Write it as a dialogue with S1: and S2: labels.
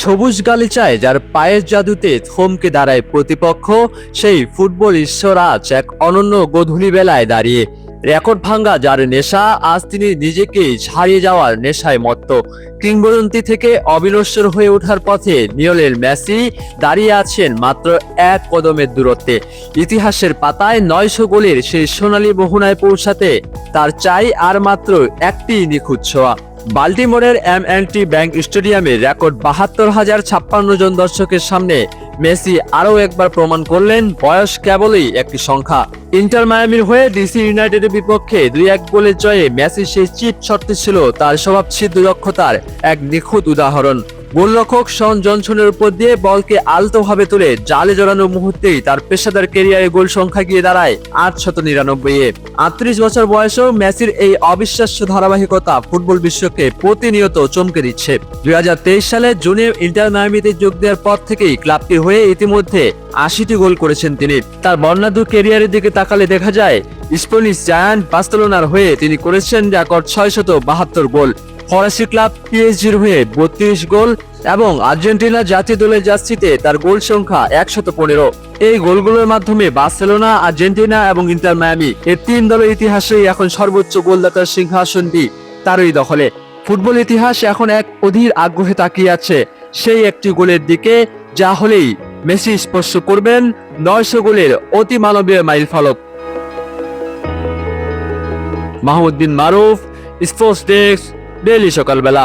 S1: সবুজ গালিচায় যার পায়ের জাদুতে থমকে দাঁড়ায় প্রতিপক্ষ, সেই ফুটবল ঈশ্বর আজ এক অনন্য গোধূলি বেলায় দাঁড়িয়ে রেকর্ড ভাঙ্গা যার নেশা, আজ তিনি নিজেকেই ছাড়িয়ে যাওয়ার নেশায় মত্ত। কিংবদন্তি থেকে অবিনশ্বর হয়ে ওঠার পথে লিওনেল মেসি দাঁড়িয়ে আছেন মাত্র এক কদমের দূরত্বে। ইতিহাসের পাতায় 900 গোলের সেই সোনালী মোহনায় পৌঁছাতে তার চাই আর মাত্র একটি নিখুঁত ছোঁয়া। বাল্টিমোরের এম&টি ব্যাংক স্টেডিয়ামে রেকর্ড 72,056 জন দর্শকের সামনে মেসি আরও একবার প্রমাণ করলেন বয়স কেবলই একটি সংখ্যা। ইন্টার মায়ামির হয়ে ডিসি ইউনাইটেডের বিপক্ষে 2-1 গোলের জয়ে মেসির সেই চিট শটটি ছিল তার স্বভাবসিদ্ধ দক্ষতার এক নিখুঁত উদাহরণ। গোলরক্ষক শন জনসনের উপর দিয়ে বলকে আলতোভাবে তুলে জালে জড়ানোর মুহূর্তেই তার পেশাদার ক্যারিয়ারে গোল সংখ্যা গিয়ে দাঁড়ায় 899-এ। 38 বছর বয়সেও মেসির এই অবিশ্বাস্য ধারাবাহিকতা ফুটবল বিশ্বকে প্রতিনিয়ত চমকে দিচ্ছে। 2023 সালে জুনে ইন্টার মায়ামিতে যোগ দেওয়ার পর থেকেই ক্লাবটির হয়ে ইতিমধ্যে 80টি গোল করেছেন তিনি। তার বর্ণাঢ্য ক্যারিয়ারের দিকে তাকালে দেখা যায় স্প্যানিশ জায়ান্ট বার্সেলোনার হয়ে তিনি করেছেন রেকর্ড 672 গোল, ফরাসি ক্লাব পিএসজির হয়ে 32 গোল এবং আর্জেন্টিনা জাতীয় দলের জার্সিতে তার গোল সংখ্যা 115। এই গোলগুলোর মাধ্যমে বার্সেলোনা, আর্জেন্টিনা এবং ইন্টার মায়ামি এই তিন দলের ইতিহাসে এখন সর্বোচ্চ গোলদাতার সিংহাসনটি তারই দখলে। ফুটবল ইতিহাস এখন এক অধীর আগ্রহে তাকিয়ে আছে সেই একটি গোলের দিকে, যা হলেই মেসি স্পর্শ করবেন 900 গোলের অতি মানবীয় মাইল ফলক। মাহমুদ বিন মারুফ, স্পোর্টস ডেস্ক, ডেইলি সকালবেলা।